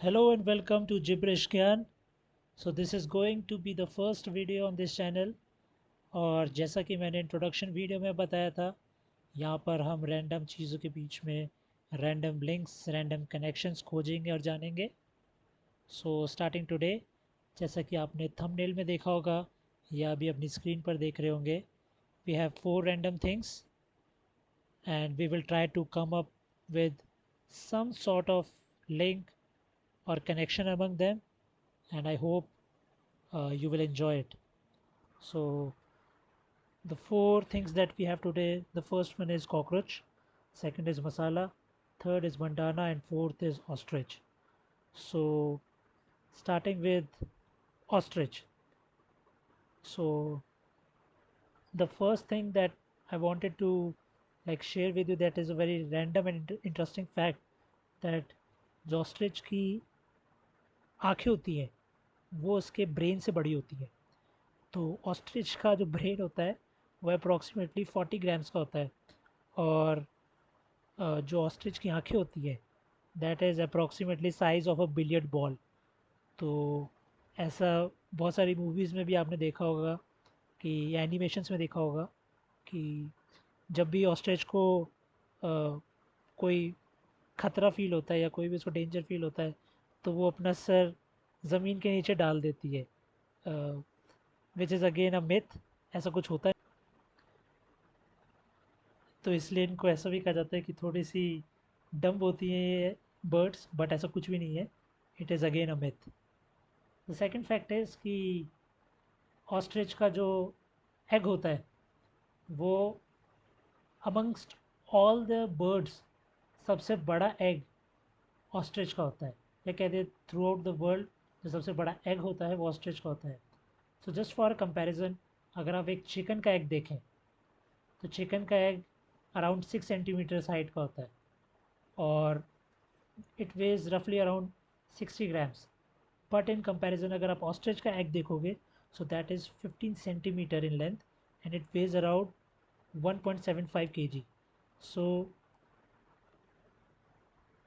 Hello and welcome to Gibberish Gyan. So this is going to be the first video on this channel और जैसा कि मैंने introduction video में बताया था, यहाँ पर हम रैंडम चीज़ों के बीच में रैंडम लिंक्स, रैंडम कनेक्शंस खोजेंगे और जानेंगे। सो स्टार्टिंग टुडे, जैसा कि आपने थंबनेल में देखा होगा या अभी अपनी स्क्रीन पर देख रहे होंगे, we have 4 random things and we will try to come up with some sort of link or connection among them, and I hope you will enjoy it. So the 4 things that we have today, the first one is cockroach, second is masala, third is bandana, and fourth is ostrich. So starting with ostrich. So the first thing that I wanted to share with you, that is a very random and interesting fact, that जो ostrich की आँखें होती हैं वो उसके brain से बड़ी होती है। तो ऑस्ट्रिच का जो ब्रेन होता है वो अप्रॉक्सीमेटली 40 ग्राम्स का होता है, और जो ऑस्ट्रिच की आंखें होती है that is approximately size of a billiard ball. तो ऐसा बहुत सारी मूवीज़ में भी आपने देखा होगा, कि एनिमेशंस में देखा होगा, कि जब भी ऑस्ट्रिच को कोई खतरा फील होता है या कोई भी उसको डेंजर फील होता है तो वो अपना सर ज़मीन के नीचे डाल देती है, which is again a myth. ऐसा कुछ होता है, तो इसलिए इनको ऐसा भी कहा जाता है कि थोड़ी सी डम्ब होती हैं ये बर्ड्स, बट ऐसा कुछ भी नहीं है। It is again a myth. The second fact is कि ऑस्ट्रिच का जो एग होता है वो अमंगस्ट ऑल द बर्ड्स सबसे बड़ा एग ऑस्ट्रिच का होता है, या कहते हैं थ्रू आउट द वर्ल्ड जो सबसे बड़ा एग होता है वो ऑस्ट्रिच का होता है। सो जस्ट फॉर कंपैरिजन, अगर आप एक चिकन का एग देखें तो चिकन का एग अराउंड 6 सेंटीमीटर हाइट का होता है, और इट वेज रफली around 60 grams. But in comparison अगर आप ऑस्ट्रिच का एग देखोगे, so that is 15 centimetre in length and it weighs around 1.75 kg. So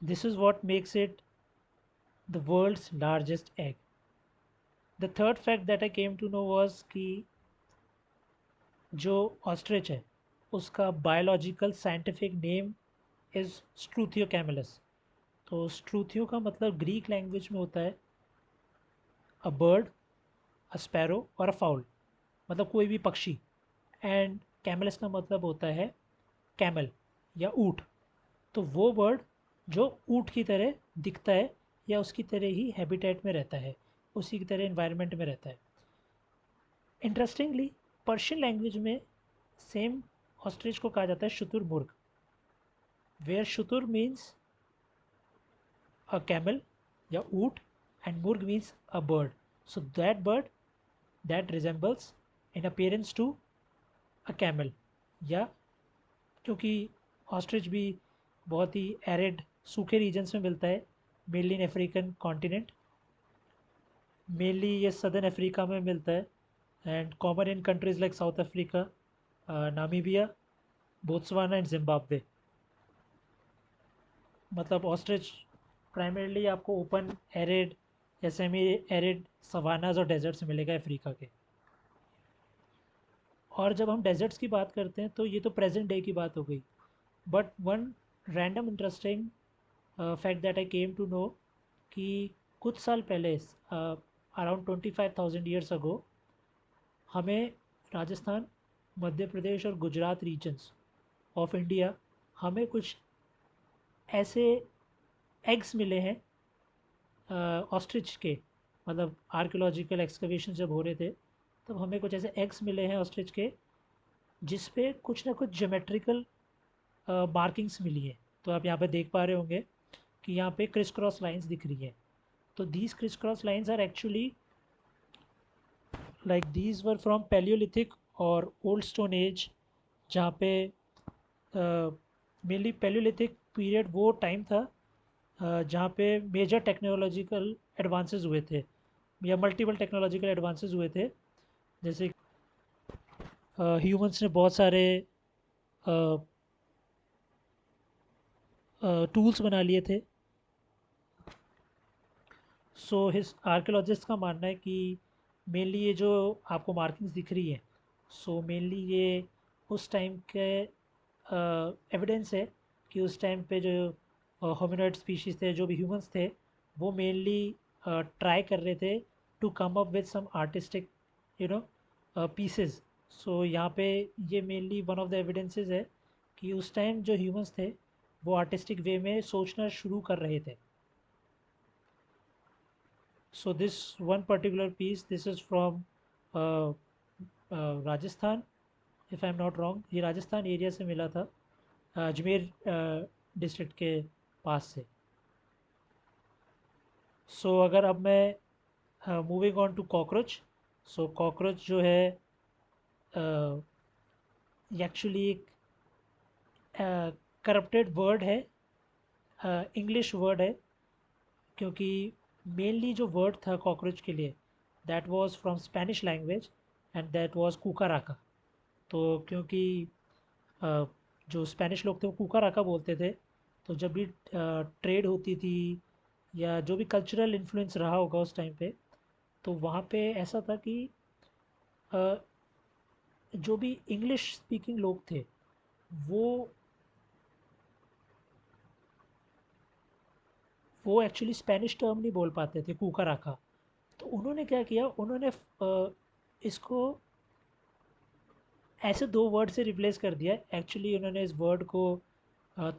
this is what makes it the world's largest egg. The third fact that I came to know was कि जो ostrich है उसका biological scientific name is Struthio camelus. तो Struthio का मतलब Greek language में होता है अ बर्ड, अ स्पैरो और अ फाउल, मतलब कोई भी पक्षी। एंड कैमलस का मतलब होता है कैमल या ऊँट। तो वो बर्ड जो ऊँट की तरह दिखता है या उसकी तरह ही हैबिटेट में रहता है, उसी की तरह इन्वायरमेंट में रहता है। इंटरेस्टिंगली पर्शियन लैंग्वेज में सेम ऑस्ट्रिच को कहा जाता है शुतुरमुर्ग, वेयर शुतुर मीन्स अ कैमल या ऊँट एंड मुर्ग means a bird. So that bird that resembles in appearance to a camel, या क्योंकि ऑस्ट्रिच भी बहुत ही एरिड सूखे रीजन्स में मिलता है, मेनली इन अफ्रीकन कॉन्टिनेंट, मेनली ये सदर्न अफ्रीका में मिलता है, and common in countries like south Africa, Namibia, Botswana and Zimbabwe. मतलब ऑस्ट्रिच प्राइमरली आपको ओपन एरिड या सेमी एरिड सवानाज और डेजर्ट्स मिलेगा अफ्रीका के। और जब हम डेजर्ट्स की बात करते हैं तो ये तो प्रेजेंट डे की बात हो गई, but one random interesting fact that I came to know, कि कुछ साल पहले अराउंड 25,000 ईयर्स अगो हमें राजस्थान, मध्य प्रदेश और गुजरात रीजन्स ऑफ इंडिया, हमें कुछ ऐसे एग्स मिले हैं ऑस्ट्रिच के। मतलब आर्कियोलॉजिकल एक्सकवेशन जब हो रहे थे तब हमें कुछ ऐसे एग्स मिले हैं ऑस्ट्रिच के जिस पे कुछ ना कुछ ज्योमेट्रिकल मार्किंग्स मिली हैं। तो आप यहाँ पे देख पा रहे होंगे कि यहाँ पे क्रिस क्रॉस लाइंस दिख रही हैं। तो these crisscross lines are actually like these were from palaeolithic और ओल्ड स्टोन एज, जहाँ पे मेनली पैलियोलिथिक पीरियड वो टाइम था जहाँ पे मेजर टेक्नोलॉजिकल एडवांसेस हुए थे या मल्टीपल टेक्नोलॉजिकल एडवांसेस हुए थे। जैसे ह्यूमंस ने बहुत सारे टूल्स बना लिए थे, सो हिस आर्कियोलॉजिस्ट का मानना है कि मेनली ये जो आपको मार्किंग्स दिख रही है, सो मेनली ये उस टाइम के एविडेंस है कि उस टाइम पे जो होमिनॉइड स्पीशीज़ थे, जो भी ह्यूमंस थे, वो मेनली ट्राई कर रहे थे to come up with some artistic you know pieces. So यहाँ पे ये mainly one of the evidences है कि उस टाइम जो ह्यूमंस थे वो आर्टिस्टिक वे में सोचना शुरू कर रहे थे। So this one particular piece, this is from uh, Rajasthan, if I am not wrong, ये राजस्थान एरिया से मिला था, अजमेर डिस्ट्रिक्ट के पास से। सो अगर अब मैं moving on to cockroach, so cockroach जो है एक्चुअली एक करप्टेड वर्ड है, इंग्लिश वर्ड है, क्योंकि मेनली जो वर्ड था कॉकरोच के लिए that was from Spanish language and that was cucaracha. तो क्योंकि अ, जो स्पेनिश लोग थे वो कुकाराका बोलते थे, तो जब भी ट्रेड होती थी या जो भी कल्चरल इन्फ्लुएंस रहा होगा उस टाइम पे, तो वहाँ पे ऐसा था कि अ, जो भी इंग्लिश स्पीकिंग लोग थे वो वो एक्चुअली स्पेनिश टर्म नहीं बोल पाते थे कुकाराका। तो उन्होंने क्या किया, उन्होंने इसको ऐसे दो वर्ड से रिप्लेस कर दिया। एक्चुअली उन्होंने इस वर्ड को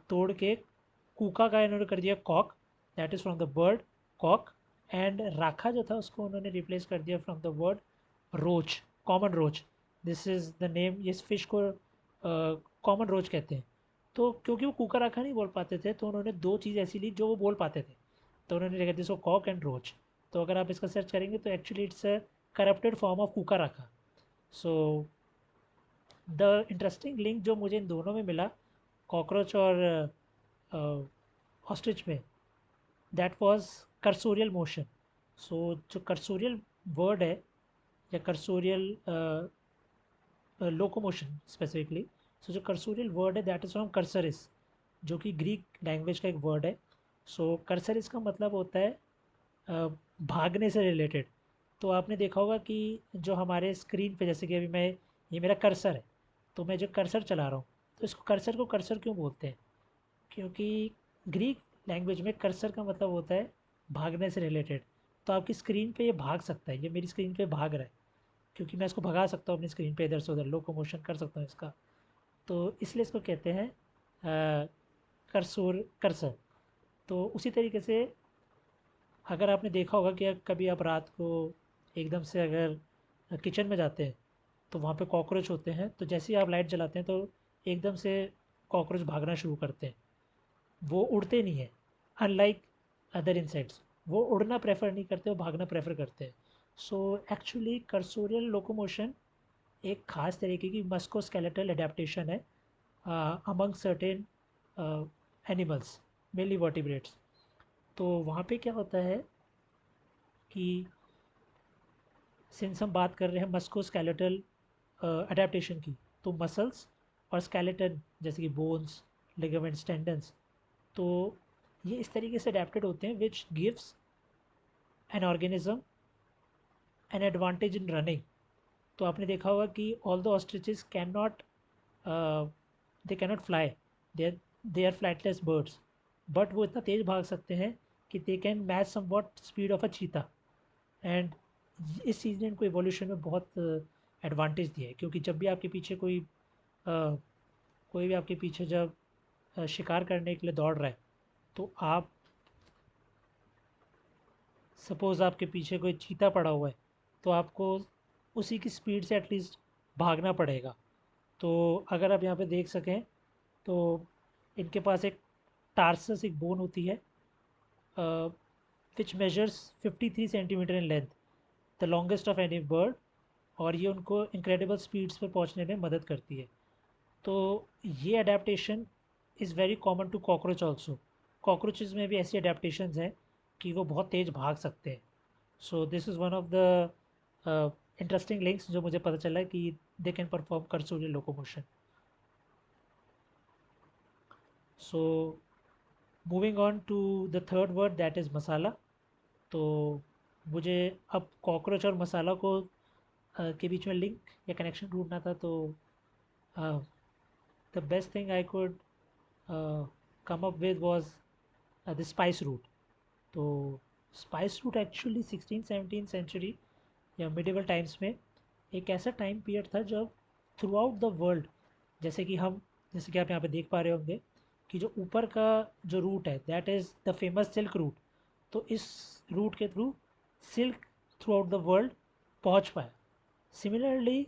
तोड़ के कूका का इन्होंने कर दिया cock, that is from the bird cock. And racha जो था उसको उन्होंने रिप्लेस कर दिया from the word roach, common roach. This is the name, इस फिश को कॉमन रोच कहते हैं। तो क्योंकि वो कुका राखा नहीं बोल पाते थे तो उन्होंने दो चीज़ ऐसी ली जो वो बोल पाते थे, तो उन्होंने लिखा दिया इसको कॉक एंड रोच। तो अगर आप इसका सर्च करेंगे तो actually it's a corrupted form of cucaracha. So the interesting link जो मुझे इन दोनों में मिला, कॉकरोच और ऑस्ट्रिच में, दैट वाज कर्सोरियल मोशन। सो जो कर्सोरियल वर्ड है या कर्सोरियल लोकोमोशन स्पेसिफिकली, सो जो कर्सोरियल वर्ड है दैट इज़ फ्रॉम कर्सरिस, जो कि ग्रीक लैंग्वेज का एक वर्ड है। सो कर्सरिस का मतलब होता है भागने से रिलेटेड। तो आपने देखा होगा कि जो हमारे स्क्रीन पे, जैसे कि अभी मैं, ये मेरा कर्सर है, तो मैं जो कर्सर चला रहा हूँ, तो इसको कर्सर को कर्सर क्यों बोलते हैं? क्योंकि ग्रीक लैंग्वेज में कर्सर का मतलब होता है भागने से रिलेटेड। तो आपकी स्क्रीन पे ये भाग सकता है, ये मेरी स्क्रीन पे भाग रहा है, क्योंकि मैं इसको भगा सकता हूँ अपनी स्क्रीन पे इधर से उधर, लोकोमोशन कर सकता हूँ इसका। तो इसलिए इसको कहते हैं कर्सोर, कर्सर। तो उसी तरीके से अगर आपने देखा होगा कि कभी आप रात को एकदम से अगर किचन में जाते हैं तो वहाँ पे कॉकरोच होते हैं, तो जैसे ही आप लाइट जलाते हैं तो एकदम से कॉकरोच भागना शुरू करते हैं। वो उड़ते नहीं हैं, अनलाइक अदर इंसेक्ट्स, वो उड़ना प्रेफर नहीं करते, वो भागना प्रेफर करते हैं। सो एक्चुअली कर्सोरियल लोकोमोशन एक खास तरीके की मस्कोस्केलेटल एडेप्टेशन है among certain animals, mainly vertebrates. तो वहाँ पे क्या होता है कि सिंस हम बात कर रहे हैं मस्कोस्केलेटल अडेप्टेशन की, तो मसल्स और स्केलेटन जैसे कि बोन्स, लिगामेंट्स, टेंडन्स, तो ये इस तरीके से अडेप्टेड होते हैं which gives an organism an advantage in running. तो आपने देखा होगा कि all the ostriches can not, they can not fly, they are flightless birds, but वो इतना तेज़ भाग सकते हैं कि they can match somewhat speed of a cheetah. And इस चीज़ ने इनको इवोल्यूशन में बहुत एडवांटेज दिया है, क्योंकि जब भी आपके पीछे कोई भी आपके पीछे जब शिकार करने के लिए दौड़ रहा है, तो आप सपोज़ आपके पीछे कोई चीता पड़ा हुआ है, तो आपको उसी की स्पीड से एटलीस्ट भागना पड़ेगा। तो अगर आप यहाँ पे देख सकें तो इनके पास एक टार्सस, एक बोन होती है विच measures 53 centimetre in length, the longest of any bird, और ये उनको इनक्रेडिबल स्पीड्स पर पहुँचने में मदद करती है। तो ये adaptation is very common to cockroach also. Cockroaches में भी ऐसी अडेप्टेशंस हैं कि वो बहुत तेज़ भाग सकते हैं। So this is one of the interesting links जो मुझे पता चला कि they can perform cursorial locomotion. So moving on to the third word, that is masala. तो मुझे अब कॉकरोच और मसाला को के बीच में लिंक या कनेक्शन ढूंढना था, तो the best thing I could come up with was the spice route. तो स्पाइस रूट एक्चुअली 16-17 सेंचुरी या मिडिवल टाइम्स में एक ऐसा टाइम पीरियड था जब थ्रू आउट द वर्ल्ड, जैसे कि हम जैसे कि आप यहाँ पे देख पा रहे होंगे कि जो ऊपर का जो रूट है that is the famous silk route. तो इस रूट के through silk through out the world पहुँच पाया। Similarly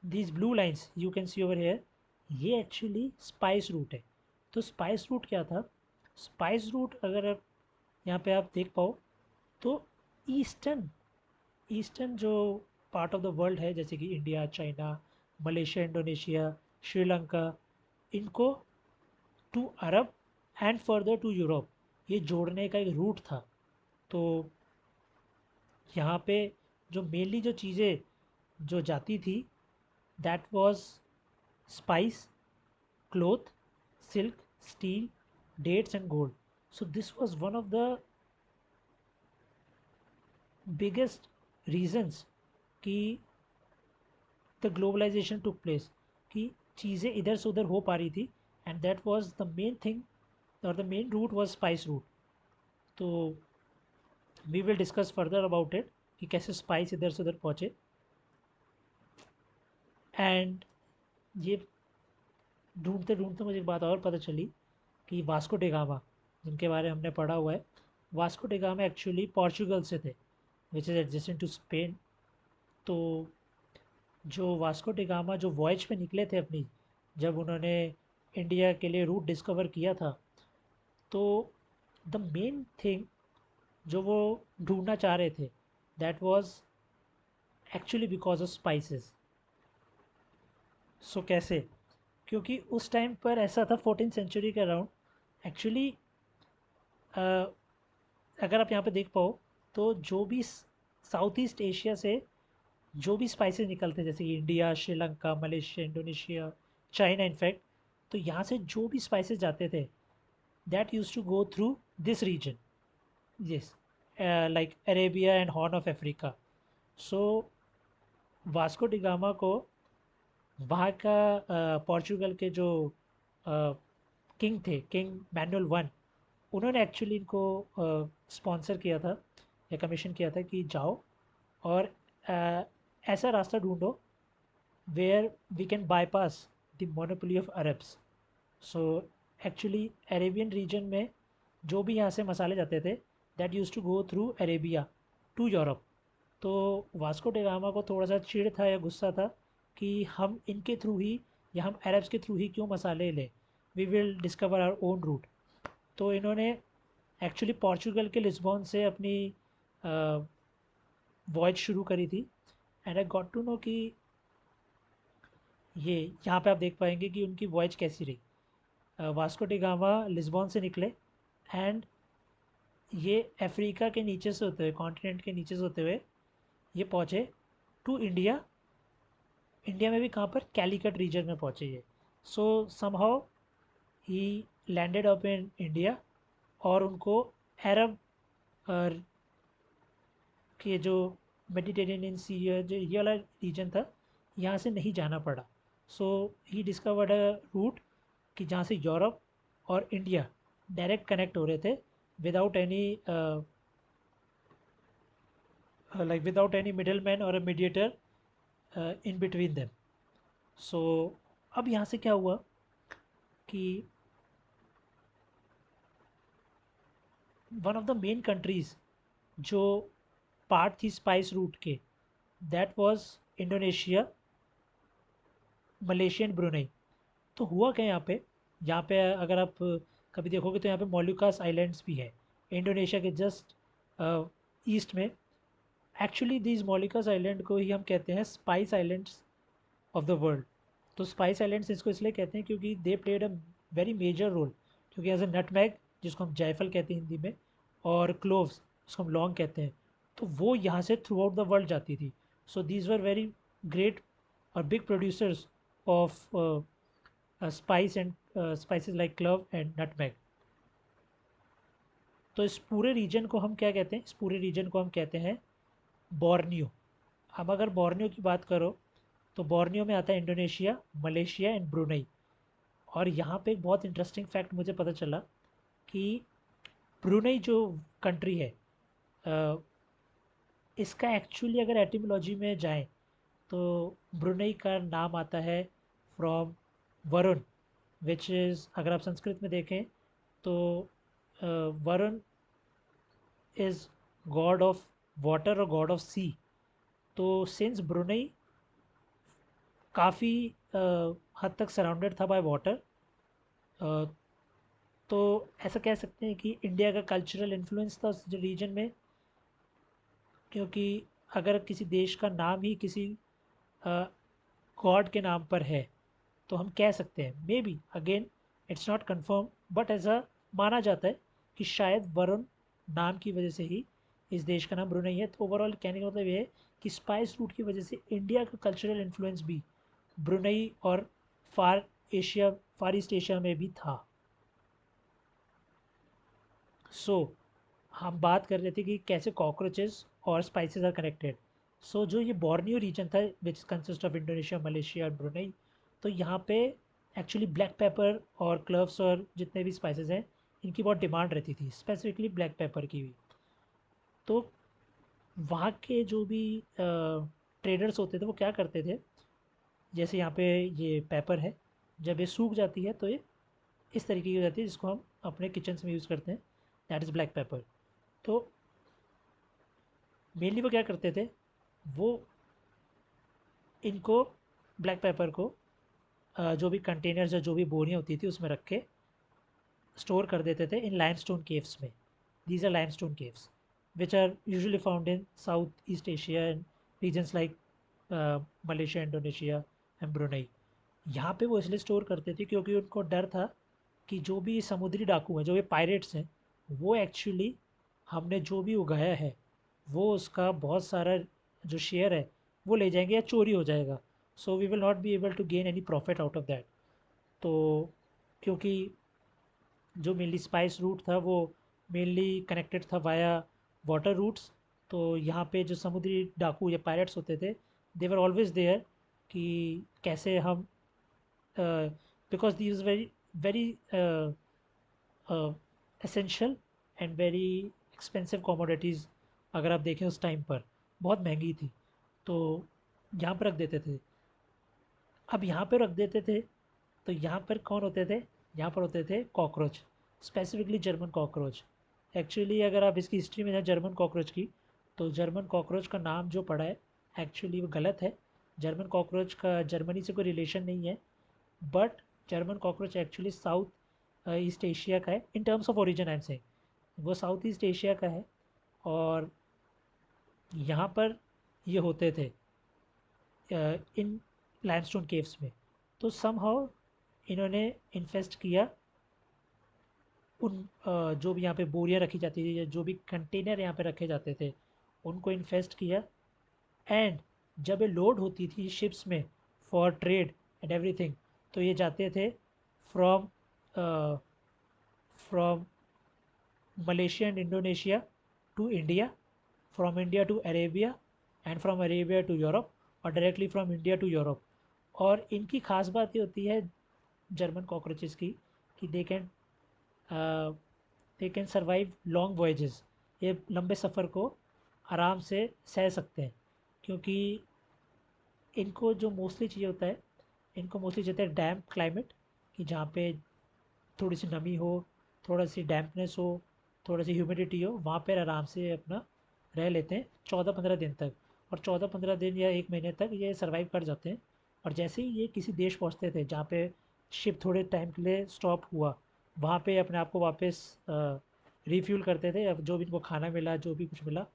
these blue lines you can see over hair, ये एक्चुअली स्पाइस रूट है। तो स्पाइस रूट क्या था? स्पाइस रूट अगर आप यहाँ पे आप देख पाओ तो ईस्टर्न ईस्टर्न जो पार्ट ऑफ द वर्ल्ड है, जैसे कि India, China, Malaysia, Indonesia, Sri Lanka, इनको to Arab and further to Europe ये जोड़ने का एक रूट था। तो यहाँ पे जो मेनली जो चीज़ें जो जाती थी that was spice, cloth, silk, steel, dates and gold. So this was one of the biggest reasons कि द ग्लोबलाइजेशन टुक प्लेस, कि चीज़ें इधर से उधर हो पा रही थी, and that was the main thing और the main route was spice route. तो we will discuss further about it कि कैसे स्पाइस इधर से उधर पहुँचे। एंड ये ढूंढते ढूंढते मुझे एक बात और पता चली कि वास्को डी गामा, जिनके बारे में हमने पढ़ा हुआ है, Vasco da Gama actually Portugal से थे which is adjacent to Spain. तो जो वास्को डी गामा जो वॉयज पे निकले थे अपनी, जब उन्होंने इंडिया के लिए रूट डिस्कवर किया था, तो द मेन थिंग जो वो ढूंढना चाह रहे थे that was actually because of spices. So कैसे? क्योंकि उस टाइम पर ऐसा था 14 सेंचुरी के अराउंड एक्चुअली, अगर आप यहाँ पे देख पाओ तो जो भी साउथ ईस्ट एशिया से जो भी स्पाइसेस निकलते हैं, जैसे कि India, Sri Lanka, Malaysia, Indonesia, China in fact, तो यहाँ से जो भी स्पाइसेस जाते थे that use to go through this region, yes, like Arabia and horn of Africa. So Vasco da Gama को वहाँ का पोर्चुगल के जो किंग थे, किंग मैनुअल वन, उन्होंने एक्चुअली इनको स्पॉन्सर किया था या कमीशन किया था कि जाओ और ऐसा रास्ता ढूंढो where we can bypass the monopoly of Arabs. So actually Arabian region में जो भी यहाँ से मसाले जाते थे that use to go through Arabia to Europe. तो वास्को डी गामा को थोड़ा सा चिढ़ था या गुस्सा था कि हम इनके थ्रू ही या हम अरब्स के थ्रू ही क्यों मसाले लें, we will discover our own route. तो इन्होंने एक्चुअली पोर्चुगल के लिस्बॉन से अपनी वॉयज शुरू करी थी। And I got to know कि ये यहाँ पे आप देख पाएंगे कि उनकी वॉयज कैसी रही। वास्को डी गामा लिस्बॉन से निकले एंड ये अफ्रीका के नीचे से होते हुए, कॉन्टिनेंट के नीचे से होते हुए ये पहुँचे टू इंडिया। इंडिया में भी कहाँ पर, कैलीकट रीजन में पहुँचे ये। सो somehow he landed up in India और उनको अरब के जो मेडिटेरेनियन सी जो ये वाला रीजन था यहाँ से नहीं जाना पड़ा। सो ही डिस्कवर्ड अ रूट कि जहाँ से यूरोप और इंडिया डायरेक्ट कनेक्ट हो रहे थे without any like without any middleman or a mediator in between them. So अब यहाँ से क्या हुआ कि one of the main countries जो पार्ट थी स्पाइस रूट के that was Indonesia, Malaysia and Brunei. तो हुआ क्या यहाँ पे अगर आप कभी देखोगे तो यहाँ पे मोलुकास आइलैंड्स भी हैं इंडोनेशिया के जस्ट ईस्ट में। एक्चुअली दीज मोलुकास आइलैंड को ही हम कहते हैं spice islands of the world. तो स्पाइस आइलैंड्स इसको इसलिए कहते हैं क्योंकि they played a very major role, क्योंकि एज अ नटमैग जिसको हम जायफल कहते हैं हिंदी में, और क्लोव्स जिसको हम लौंग कहते हैं, तो वो यहाँ से थ्रू आउट द वर्ल्ड जाती थी। So these were very great और big producers of spice and spices like clove and nutmeg. तो इस पूरे रीजन को हम क्या कहते हैं, इस पूरे रीजन को हम कहते हैं बोर्नियो। अब अगर बोर्नियो की बात करो तो बोर्नियो में आता है इंडोनेशिया, मलेशिया एंड ब्रुनई। और यहाँ पे एक बहुत इंटरेस्टिंग फैक्ट मुझे पता चला कि ब्रुनई जो कंट्री है, अ, इसका एक्चुअली अगर एटिमोलॉजी में जाएं तो ब्रुनई का नाम आता है फ्रॉम वरुण, विच इज़, अगर आप संस्कृत में देखें तो Varun is God of water और गॉड ऑफ सी। तो सिंस ब्रुनई काफ़ी हद तक सराउंडेड था बाय वाटर, तो ऐसा कह सकते हैं कि इंडिया का कल्चरल इन्फ्लुएंस था उस रीजन में। क्योंकि अगर किसी देश का नाम ही किसी गॉड के नाम पर है तो हम कह सकते हैं, may be again it's not confirm, but ऐसा माना जाता है कि शायद वरुण नाम की वजह से ही इस देश का नाम ब्रुनई है। तो ओवरऑल कहने का मतलब ये है कि स्पाइस रूट की वजह से इंडिया का कल्चरल इन्फ्लुएंस भी ब्रुनई और फार एशिया, फार ईस्ट एशिया में भी था। सो हम बात कर रहे थे कि कैसे कॉकरोचेस और स्पाइसेस आर कनेक्टेड। सो जो ये बोर्नियो रीजन था which consist of Indonesia, Malaysia और ब्रुनई, तो यहाँ पे एक्चुअली ब्लैक पेपर और क्लव्स और जितने भी स्पाइसेस हैं इनकी बहुत डिमांड रहती थी, स्पेसिफिकली ब्लैक पेपर की भी। तो वहाँ के जो भी ट्रेडर्स होते थे वो क्या करते थे, जैसे यहाँ पे ये पेपर है, जब ये सूख जाती है तो ये इस तरीके की हो जाती है जिसको हम अपने किचन में यूज़ करते हैं, दैट इज़ ब्लैक पेपर। तो मेनली वो क्या करते थे, वो इनको ब्लैक पेपर को जो भी कंटेनर्स या जो भी बोरियाँ होती थी उसमें रख के स्टोर कर देते थे इन लाइमस्टोन केव्स में। These are limestone caves which are usually found in South East Asia and regions like Malaysia, Indonesia and Brunei. यहाँ पे वो इसलिए स्टोर करते थे क्योंकि उनको डर था कि जो भी समुद्री डाकू हैं, जो भी पायरेट्स हैं, वो एक्चुअली हमने जो भी उगाया है वो उसका बहुत सारा जो शेयर है वो ले जाएंगे या चोरी हो जाएगा। So we will not be able to gain any profit out of that. तो क्योंकि जो मेनली स्पाइस रूट था वो मेनली कनेक्टेड था वाया वाटर रूट्स, तो यहाँ पे जो समुद्री डाकू या पायरेट्स होते थे दे वर ऑलवेज देयर कि कैसे हम, because the is very very essential and very expensive commodities. अगर आप देखें उस टाइम पर बहुत महंगी थी, तो यहाँ पर रख देते थे। अब यहाँ पे रख देते थे तो यहाँ पर कौन होते थे, यहाँ पर होते थे cockroach, specifically German cockroach. Actually अगर आप इसकी हिस्ट्री में जाए जर्मन कॉकरोच की, तो जर्मन कॉकरोच का नाम जो पड़ा है एक्चुअली वो गलत है। जर्मन कॉकरोच का जर्मनी से कोई रिलेशन नहीं है, but German cockroach actually south East Asia का है। In terms of origin I am saying वो साउथ ईस्ट एशिया का है। और यहाँ पर ये होते थे इन लाइमस्टोन केव्स में। तो समहाउ इन्होंने इन्वेस्ट किया उन जो भी यहाँ पे बोरियाँ रखी जाती थी या जो भी कंटेनर यहाँ पे रखे जाते थे उनको इन्वेस्ट किया। एंड जब ये लोड होती थी शिप्स में फॉर ट्रेड एंड एवरीथिंग, तो ये जाते थे from from Malaysia and Indonesia to India, from India to Arabia and from Arabia to Europe, और directly from India to Europe. और इनकी खास बात ये होती है जर्मन कॉकरोचेस की कि they can survive long voyages. ये लंबे सफ़र को आराम से सह सकते हैं, क्योंकि इनको जो मोस्टली चाहिए होता है, इनको मोस्टली चाहिए है डैम्प क्लाइमेट, कि जहाँ पे थोड़ी सी नमी हो, थोड़ा सी डैम्पनेस हो, थोड़ी सी ह्यूमिडिटी हो, वहाँ पर आराम से अपना रह लेते हैं 14-15 दिन तक। और 14-15 दिन या 1 महीने तक ये सर्वाइव कर जाते हैं। और जैसे ही ये किसी देश पहुँचते थे जहाँ पे शिप थोड़े टाइम के लिए स्टॉप हुआ, वहाँ पे अपने आप को वापस रिफ्यूल करते थे, अब जो भी इनको खाना मिला जो भी कुछ मिला,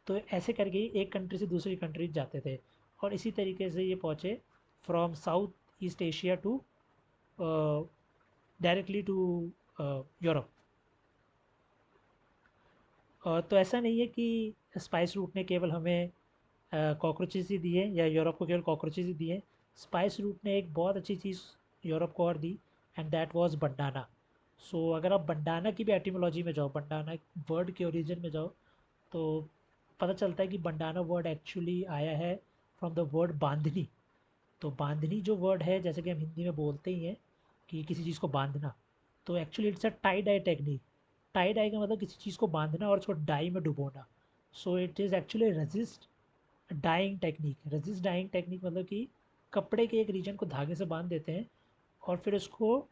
तो ऐसे करके ही एक कंट्री से दूसरी कंट्री जाते थे। और इसी तरीके से ये पहुँचे from South East Asia to directly to Europe. तो ऐसा नहीं है कि स्पाइस रूट ने केवल हमें कॉकरोचेस ही दिए या यूरोप को केवल कॉकरोचेस ही दिए। स्पाइस रूट ने एक बहुत अच्छी चीज़ यूरोप को और दी, एंड दैट वाज बनाना। सो अगर आप बंडाना की भी एटिमोलॉजी में जाओ, बंडाना वर्ड के ओरिजिन में जाओ, तो पता चलता है कि बंडाना वर्ड एक्चुअली आया है फ्रॉम द वर्ड बांधनी। तो बांधनी जो वर्ड है, जैसे कि हम हिंदी में बोलते ही हैं कि किसी चीज़ को बांधना, तो actually it's a tie dye technique. Tie dye का मतलब किसी चीज़ को बांधना और उसको डाई में डुबोना। So it is actually resist dyeing technique. Resist dyeing technique मतलब कि कपड़े के एक रीजन को धागे से बांध देते हैं और फिर उसको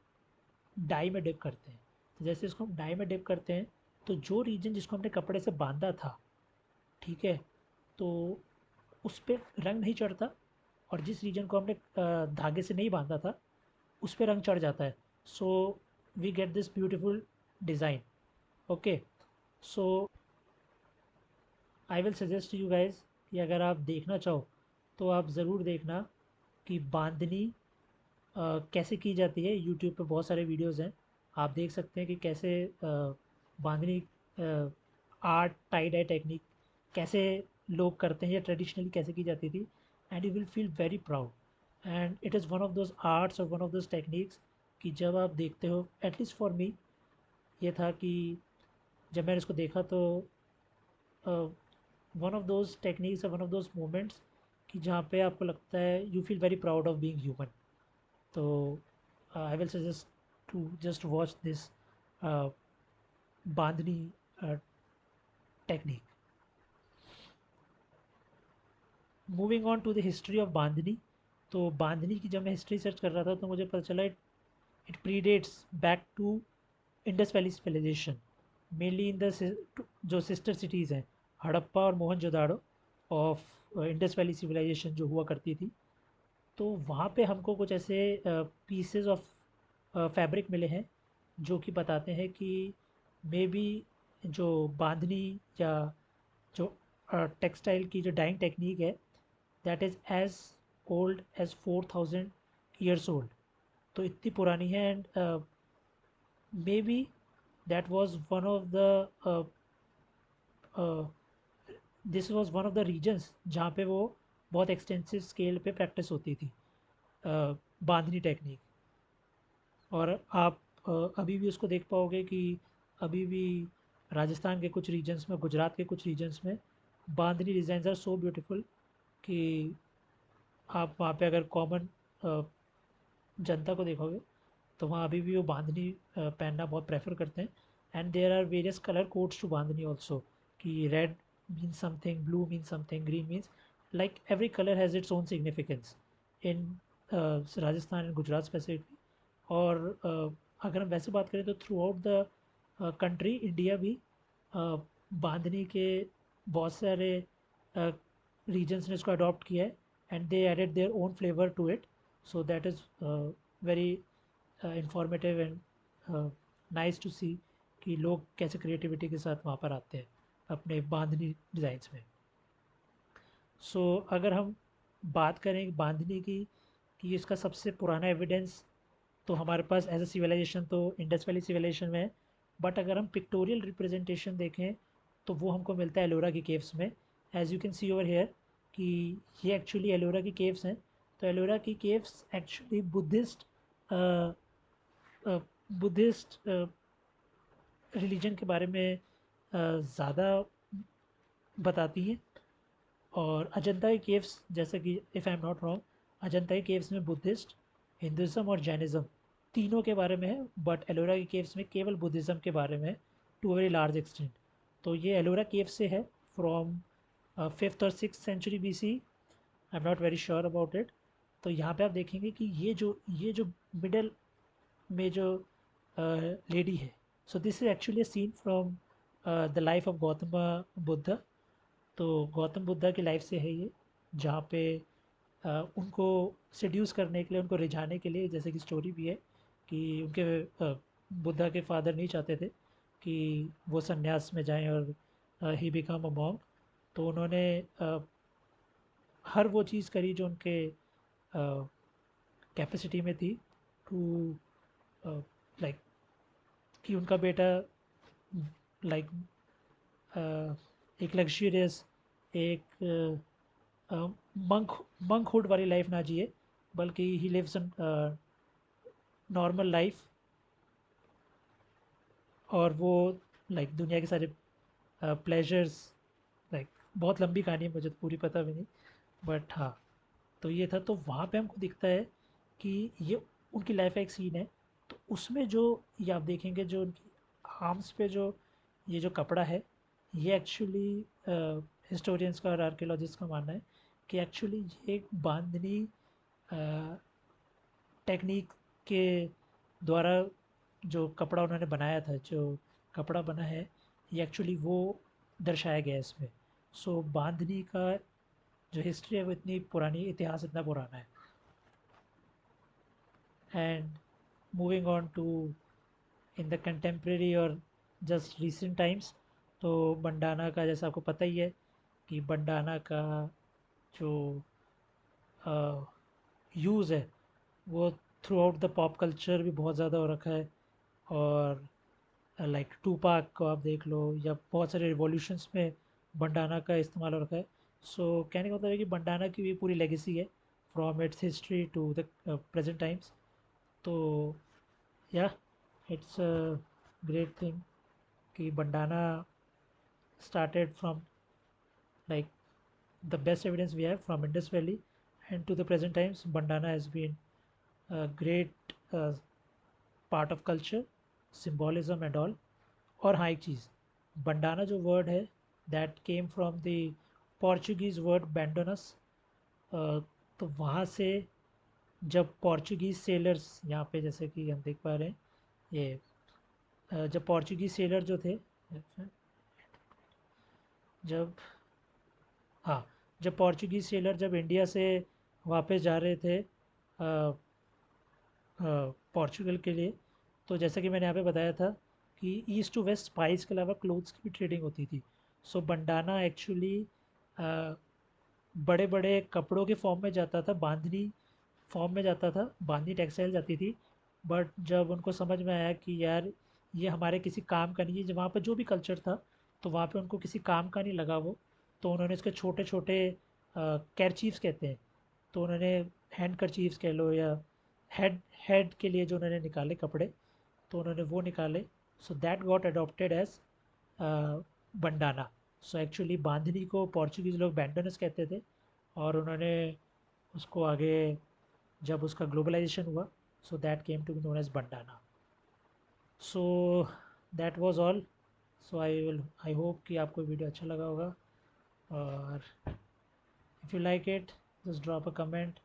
डाई में डिप करते हैं। तो जैसे इसको हम डाई में डिप करते हैं, तो जो रीजन जिसको हमने कपड़े से बांधा था, ठीक है, तो उस पर रंग नहीं चढ़ता, और जिस रीजन को हमने धागे से नहीं बांधा था उस पर रंग चढ़ जाता है। So we get this beautiful design. Okay, so I will suggest you guys कि अगर आप देखना चाहो तो आप ज़रूर देखना कि बांधनी कैसे की जाती है। यूट्यूब पे बहुत सारे वीडियोस हैं, आप देख सकते हैं कि कैसे बांधनी आर्ट टाई डाई टेक्निक कैसे लोग करते हैं या ट्रेडिशनली कैसे की जाती थी। And you will feel very proud, and it is one of those arts और वन ऑफ दोज टेक्निक्स कि जब आप देखते हो, एटलीस्ट फॉर मी ये था कि जब मैंने इसको देखा तो one of those techniques, one of those moments कि जहाँ पे आपको लगता है you feel very proud of being human. तो I will suggest to just watch this bandhani technique. Moving on to the history of bandhani. तो बांधनी की जब मैं हिस्ट्री सर्च कर रहा था तो मुझे पता चला it predates back to Indus valley civilization, mainly in the जो सिस्टर सिटीज़ हैं हड़प्पा और Mohenjodaro of Indus valley civilization जो हुआ करती थी। तो वहाँ पे हमको कुछ ऐसे पीसेस ऑफ फैब्रिक मिले हैं जो कि बताते हैं कि मे बी जो बांधनी या जो टेक्सटाइल की जो डाइंग टेक्निक है, that is as old as 4000 years old. तो इतनी पुरानी है। And maybe that was one of the this was one of the reasons जहाँ पे वो बहुत एक्सटेंसिव स्केल पे प्रैक्टिस होती थी बांधनी टेक्निक। और आप अभी भी उसको देख पाओगे कि अभी भी राजस्थान के कुछ रीजन्स में, गुजरात के कुछ रीजन्स में बांधनी डिज़ाइंस आर सो ब्यूटीफुल कि आप वहाँ पे अगर कॉमन जनता को देखोगे तो वहाँ अभी भी वो बांधनी पहनना बहुत प्रेफर करते हैं। And there are various colour codes to bandhani also, कि red means something, blue means something, green means, like every colour has its own significance in Rajasthan and Gujarat specifically. और अगर हम वैसे बात करें तो throughout the country India भी बांधनी के बहुत सारे रीजन्स ने इसको अडॉप्ट किया है, and they added their own flavour to it. So that is very informative and nice to see कि लोग कैसे क्रिएटिविटी के साथ वहाँ पर आते हैं अपने बांधनी डिज़ाइंस में। सो अगर हम बात करें बांधनी की कि इसका सबसे पुराना एविडेंस तो हमारे पास एज अ सिविलाइजेशन तो इंडस वैली सिविलाइजेशन में है। बट अगर हम पिक्टोरियल रिप्रेजेंटेशन देखें तो वो हमको मिलता है एलोरा की केव्स में। As you can see over here कि ये एक्चुअली एलोरा की केव्स हैं। तो एलोरा की केव्स एक्चुअली बुद्धिस्ट रिलीजन के बारे में ज़्यादा बताती हैं। और अजंता की केव्स, जैसे कि if I am not wrong, Ajanta की केव्स में बुद्धिस्ट, हिंदुज़म और जैनिज़्म तीनों के बारे में है, बट एलोरा की केव्स में केवल बुद्धिज़्म के बारे में है to a very large extent. तो ये एलोरा केव से है फ्रॉम 5th और 6th century BC। I am not very sure about it. तो यहाँ पे आप देखेंगे कि ये जो मिडल में जो लेडी है, so this is actually a scene from the life of Gautam Buddha. तो गौतम बुद्धा की लाइफ से है ये, जहाँ पे उनको सिड्यूस करने के लिए, उनको रिझाने के लिए, जैसे कि स्टोरी भी है कि उनके बुद्धा के फादर नहीं चाहते थे कि वो संन्यास में जाएं और ही बिकम अ मॉन्क। तो उन्होंने हर वो चीज़ करी जो उनके कैपेसिटी में थी टू लाइक कि उनका बेटा लाइक एक लग्जरियस, एक मंक मंकहुड वाली लाइफ ना जिए, बल्कि ही लिव्स नॉर्मल लाइफ और वो लाइक दुनिया के सारे प्लेजर्स, लाइक बहुत लंबी कहानी है, मुझे तो पूरी पता भी नहीं, बट हाँ। तो ये था, तो वहाँ पे हमको दिखता है कि ये उनकी लाइफ का एक सीन है। तो उसमें जो ये आप देखेंगे, जो उनकी आर्म्स पे जो ये जो कपड़ा है, ये एक्चुअली हिस्टोरियंस का और आर्कियोलॉजिस्ट का मानना है कि एक्चुअली ये एक बांधनी टेक्निक के द्वारा जो कपड़ा उन्होंने बनाया था, जो कपड़ा बना है, ये एक्चुअली वो दर्शाया गया है इसमें। सो बांधनी का जो हिस्ट्री है वो इतनी पुरानी, इतिहास इतना पुराना है। And moving on to in the contemporary और जस्ट रिसेंट टाइम्स, तो बंडाना का जैसा आपको पता ही है कि बंडाना का जो यूज़ है वो through out the pop culture भी बहुत ज़्यादा हो रखा है। और लाइक टूपाक को आप देख लो, या बहुत सारे रिवॉल्यूशंस में बंडाना का इस्तेमाल हो रखा है। सो कहने का मतलब है कि बंडाना की भी पूरी लेगेसी है from its history to the present times. तो या इट्स अ ग्रेट थिंग कि bandana started from like the best evidence we have from Indus Valley, and to the present times bandana has been a great part of culture, symbolism and all. और हाँ एक चीज़, bandana जो word है that came from the Portuguese word बैंडोनस। तो वहाँ से जब पोर्चुगीज़ सेलर्स यहाँ पे, जैसे कि हम देख पा रहे हैं, ये जब पोर्चुगीज़ सेलर जो थे, जब हाँ, जब पोर्चुगीज़ सेलर जब इंडिया से वापस जा रहे थे पोर्चुगल के लिए, तो जैसा कि मैंने यहाँ पे बताया था कि ईस्ट टू वेस्ट स्पाइस के अलावा क्लोथ्स की भी ट्रेडिंग होती थी। सो बंडाना एक्चुअली बड़े बड़े कपड़ों के फॉर्म में जाता था, बांधनी फॉर्म में जाता था, बांधनी टेक्सटाइल जाती थी। बट जब उनको समझ में आया कि यार ये हमारे किसी काम का नहीं है, जब वहाँ पर जो भी कल्चर था, तो वहाँ पे उनको किसी काम का नहीं लगा वो, तो उन्होंने इसके छोटे छोटे कैरचीफ्स कहते हैं, तो उन्होंने हैंड करचीफ्स कह लो, या हेड हेड के लिए जो उन्होंने निकाले कपड़े, तो उन्होंने वो निकाले। So that got adopted as bandana. So actually bandhani को पोर्चुगीज़ लोग बैंडोनस कहते थे, और उन्होंने उसको आगे जब उसका ग्लोबलाइजेशन हुआ, so that came to be known as bandana. So that was all. So I hope कि आपको वीडियो अच्छा लगा होगा, और if you like it just drop a comment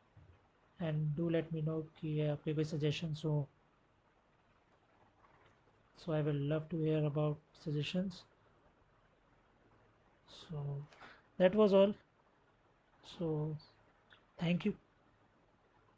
and do let me know कि आपके कोई सजेशंस हो। So I will love to hear about suggestions. So that was all. So thank you.